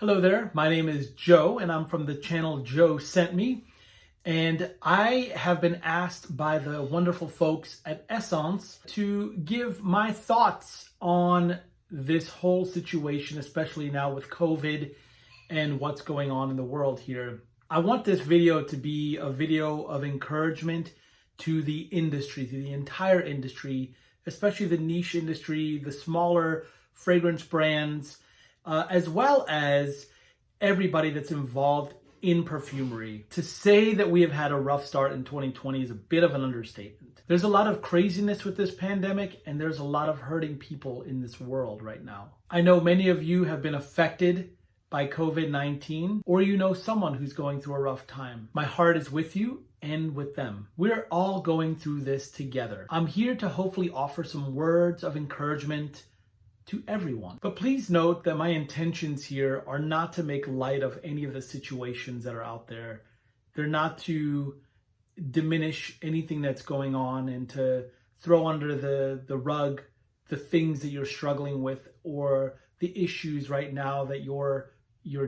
Hello there, my name is Joe and I'm from the channel Joescentme, and I have been asked by the wonderful folks at Esxence to give my thoughts on this whole situation, especially now with COVID and what's going on in the world here. I want this video to be a video of encouragement to the industry, to the entire industry, especially the niche industry, the smaller fragrance brands, as well as everybody that's involved in perfumery. To say that we have had a rough start in 2020 is a bit of an understatement. There's a lot of craziness with this pandemic, and there's a lot of hurting people in this world right now. I know many of you have been affected by COVID-19, or you know someone who's going through a rough time. My heart is with you and with them. We're all going through this together. I'm here to hopefully offer some words of encouragement to everyone. But please note that my intentions here are not to make light of any of the situations that are out there. They're not to diminish anything that's going on and to throw under the rug the things that you're struggling with or the issues right now that you're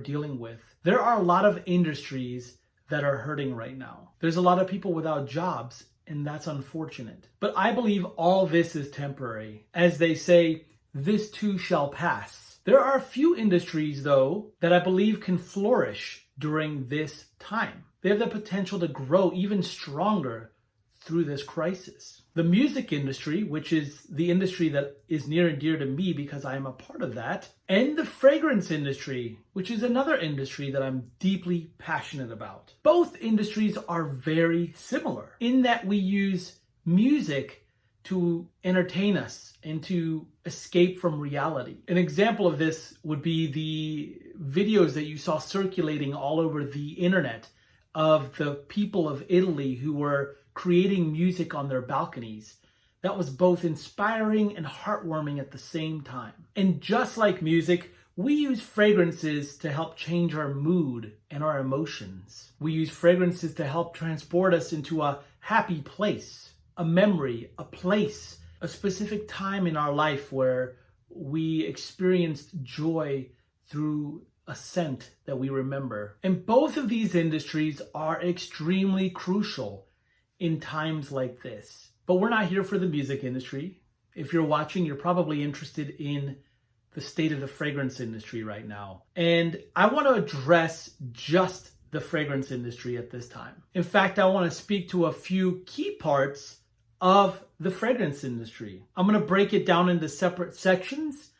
dealing with. There are a lot of industries that are hurting right now. There's a lot of people without jobs, and that's unfortunate. But I believe all this is temporary. As they say, this too shall pass. There are a few industries, though, that I believe can flourish during this time. They have the potential to grow even stronger through this crisis. The music industry, which is the industry that is near and dear to me because I am a part of that, and the fragrance industry, which is another industry that I'm deeply passionate about. Both industries are very similar in that we use music to entertain us and to escape from reality. An example of this would be the videos that you saw circulating all over the internet of the people of Italy who were creating music on their balconies. That was both inspiring and heartwarming at the same time. And just like music, we use fragrances to help change our mood and our emotions. We use fragrances to help transport us into a happy place, a memory, a place, a specific time in our life where we experienced joy through a scent that we remember. And both of these industries are extremely crucial in times like this. But we're not here for the music industry. If you're watching, you're probably interested in the state of the fragrance industry right now. And I want to address just the fragrance industry at this time. In fact, I want to speak to a few key parts of the fragrance industry. I'm going to break it down into separate sections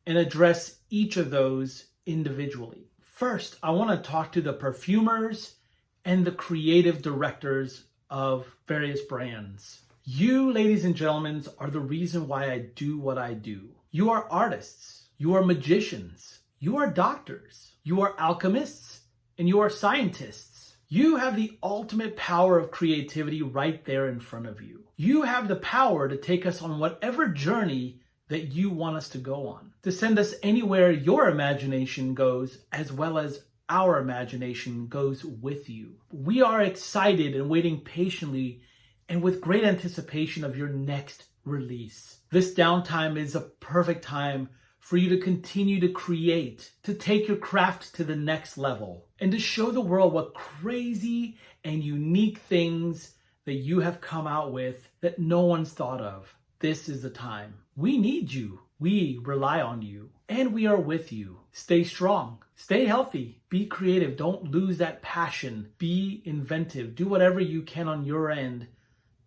and address each of those individually. First, I want to talk to the perfumers and the creative directors of various brands. You, ladies and gentlemen, are the reason why I do what I do. You are artists, you are magicians, you are doctors, you are alchemists, and you are scientists. You have the ultimate power of creativity right there in front of you. You have the power to take us on whatever journey that you want us to go on, to send us anywhere your imagination goes, as well as our imagination goes with you. We are excited and waiting patiently and with great anticipation of your next release. This downtime is a perfect time for you to continue to create, to take your craft to the next level, and to show the world what crazy and unique things that you have come out with that no one's thought of. This is the time. We need you. We rely on you, and we are with you. Stay strong. Stay healthy. Be creative. Don't lose that passion. Be inventive. Do whatever you can on your end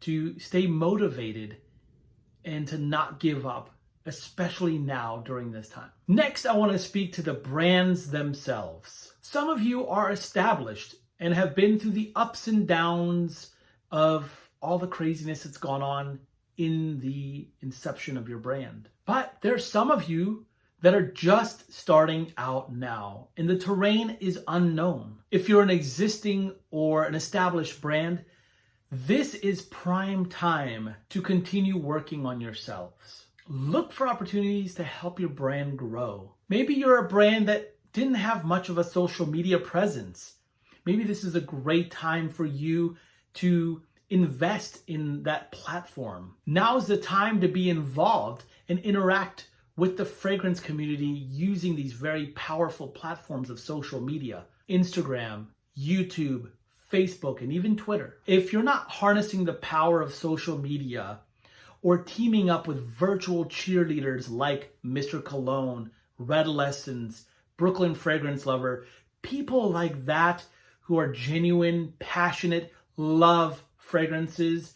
to stay motivated and to not give up, especially now during this time. Next, I want to speak to the brands themselves. Some of you are established and have been through the ups and downs of all the craziness that's gone on in the inception of your brand. But there's some of you that are just starting out now, and the terrain is unknown. If you're an existing or an established brand, this is prime time to continue working on yourselves. Look for opportunities to help your brand grow. Maybe you're a brand that didn't have much of a social media presence. Maybe this is a great time for you to invest in that platform. Now's the time to be involved and interact with the fragrance community using these very powerful platforms of social media, Instagram, YouTube, Facebook, and even Twitter. If you're not harnessing the power of social media or teaming up with virtual cheerleaders like Mr. Cologne, Red Lessons, Brooklyn Fragrance Lover, people like that who are genuine, passionate, love fragrances,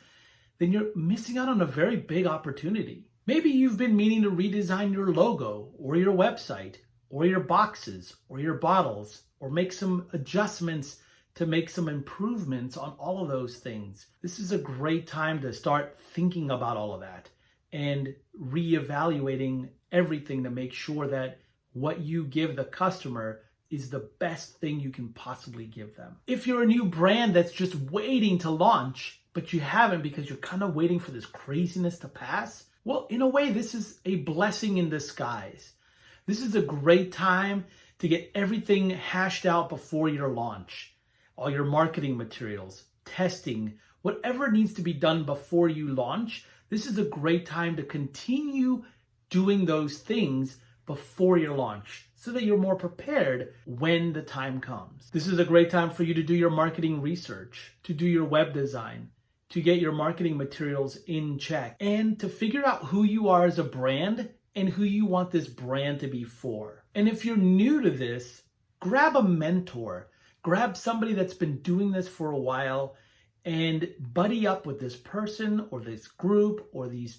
then you're missing out on a very big opportunity. Maybe you've been meaning to redesign your logo or your website or your boxes or your bottles or make some adjustments to make some improvements on all of those things. This is a great time to start thinking about all of that and reevaluating everything to make sure that what you give the customer is the best thing you can possibly give them. If you're a new brand that's just waiting to launch, but you haven't because you're kind of waiting for this craziness to pass, well, in a way, this is a blessing in disguise. This is a great time to get everything hashed out before your launch. All your marketing materials, testing, whatever needs to be done before you launch, this is a great time to continue doing those things before your launch so that you're more prepared when the time comes. This is a great time for you to do your marketing research, to do your web design, to get your marketing materials in check, and to figure out who you are as a brand and who you want this brand to be for. And if you're new to this, grab a mentor. Grab somebody that's been doing this for a while and buddy up with this person or this group or these,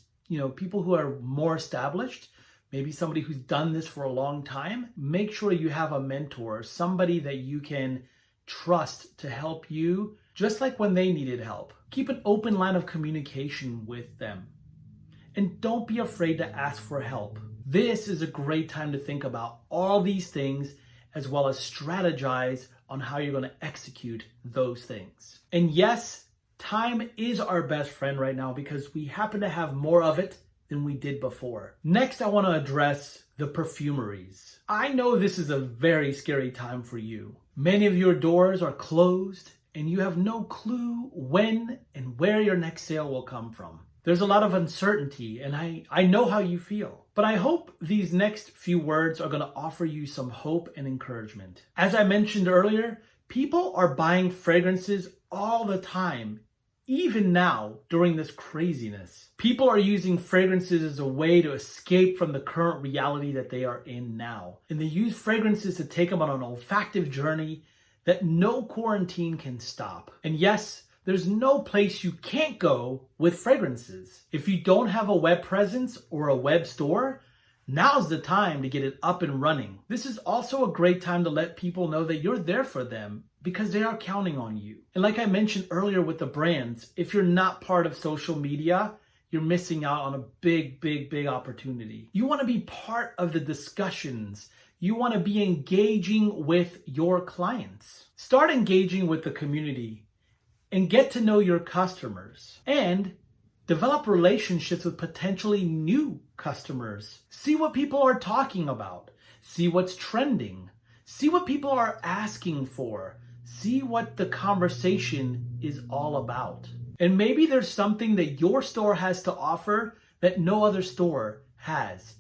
people who are more established, maybe somebody who's done this for a long time. Make sure you have a mentor, somebody that you can trust to help you, just like when they needed help. Keep an open line of communication with them. And don't be afraid to ask for help. This is a great time to think about all these things as well as strategize on how you're going to execute those things. And yes, time is our best friend right now because we happen to have more of it than we did before. Next, I want to address the perfumeries. I know this is a very scary time for you. Many of your doors are closed and you have no clue when and where your next sale will come from. There's a lot of uncertainty, and I know how you feel. But I hope these next few words are going to offer you some hope and encouragement. As I mentioned earlier, people are buying fragrances all the time, even now during this craziness. People are using fragrances as a way to escape from the current reality that they are in now. And they use fragrances to take them on an olfactive journey that no quarantine can stop. And yes, there's no place you can't go with fragrances. If you don't have a web presence or a web store, now's the time to get it up and running. This is also a great time to let people know that you're there for them because they are counting on you. And like I mentioned earlier with the brands, if you're not part of social media, you're missing out on a big, big, big opportunity. You want to be part of the discussions. You want to be engaging with your clients. Start engaging with the community and get to know your customers and develop relationships with potentially new customers. See what people are talking about. See what's trending. See what people are asking for. See what the conversation is all about. And maybe there's something that your store has to offer that no other store has.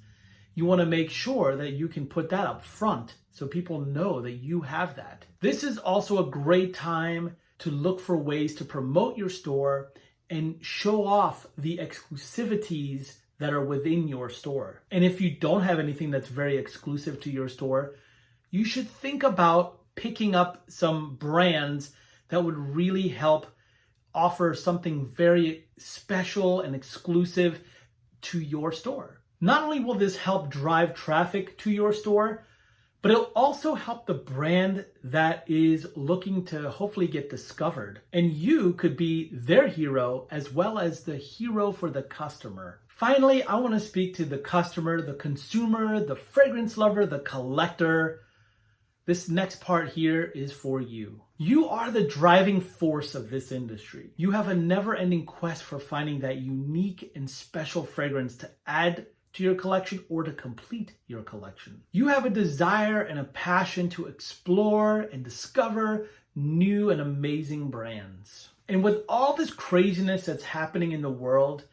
You want to make sure that you can put that up front so people know that you have that. This is also a great time to look for ways to promote your store and show off the exclusivities that are within your store. And if you don't have anything that's very exclusive to your store, you should think about picking up some brands that would really help offer something very special and exclusive to your store. Not only will this help drive traffic to your store, but it'll also help the brand that is looking to hopefully get discovered. And you could be their hero as well as the hero for the customer. Finally, I want to speak to the customer, the consumer, the fragrance lover, the collector. This next part here is for you. You are the driving force of this industry. You have a never-ending quest for finding that unique and special fragrance to add to your collection or to complete your collection. You have a desire and a passion to explore and discover new and amazing brands. And with all this craziness that's happening in the world,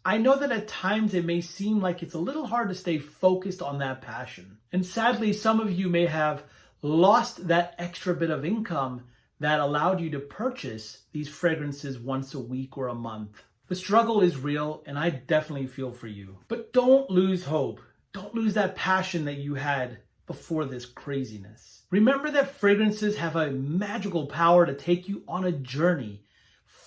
I know that at times it may seem like it's a little hard to stay focused on that passion. And sadly, some of you may have lost that extra bit of income that allowed you to purchase these fragrances once a week or a month. The struggle is real, and I definitely feel for you. But don't lose hope. Don't lose that passion that you had before this craziness. Remember that fragrances have a magical power to take you on a journey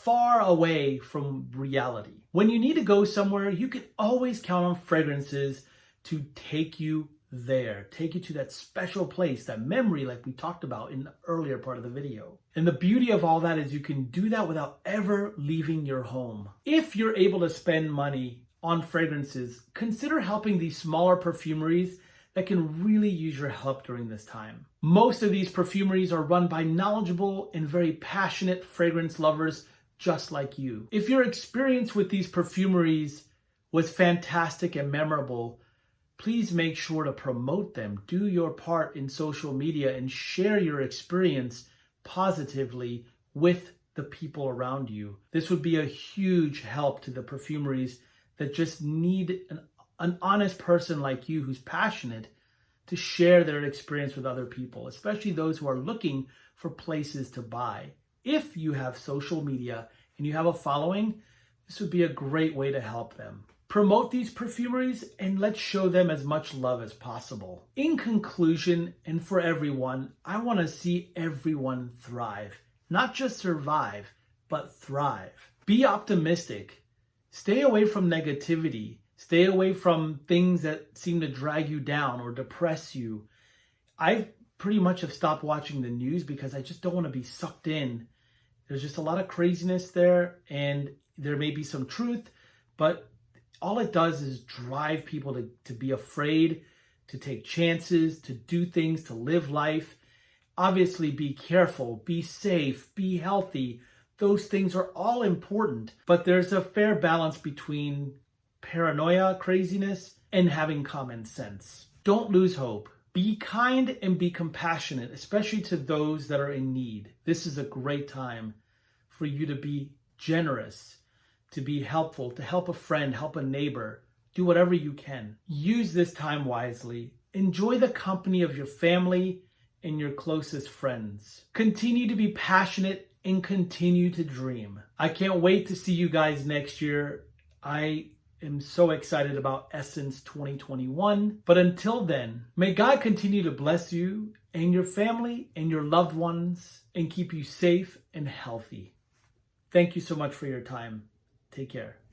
far away from reality. When you need to go somewhere, you can always count on fragrances to take you there, take you to that special place, that memory like we talked about in the earlier part of the video. And the beauty of all that is you can do that without ever leaving your home. If you're able to spend money on fragrances, consider helping these smaller perfumeries that can really use your help during this time. Most of these perfumeries are run by knowledgeable and very passionate fragrance lovers just like you. If your experience with these perfumeries was fantastic and memorable, please make sure to promote them. Do your part in social media and share your experience positively with the people around you. This would be a huge help to the perfumeries that just need an honest person like you who's passionate to share their experience with other people, especially those who are looking for places to buy. If you have social media and you have a following, this would be a great way to help them. Promote these perfumeries and let's show them as much love as possible. In conclusion, and for everyone, I want to see everyone thrive. Not just survive, but thrive. Be optimistic. Stay away from negativity. Stay away from things that seem to drag you down or depress you. I pretty much have stopped watching the news because I just don't want to be sucked in. There's just a lot of craziness there, and there may be some truth, but all it does is drive people to be afraid, to take chances, to do things, to live life. Obviously, be careful, be safe, be healthy. Those things are all important, but there's a fair balance between paranoia, craziness, and having common sense. Don't lose hope. Be kind and be compassionate, especially to those that are in need. This is a great time for you to be generous, to be helpful, to help a friend, help a neighbor. Do whatever you can. Use this time wisely. Enjoy the company of your family and your closest friends. Continue to be passionate and continue to dream. I can't wait to see you guys next year. I am so excited about Esxence 2021. But until then, may God continue to bless you and your family and your loved ones and keep you safe and healthy. Thank you so much for your time. Take care.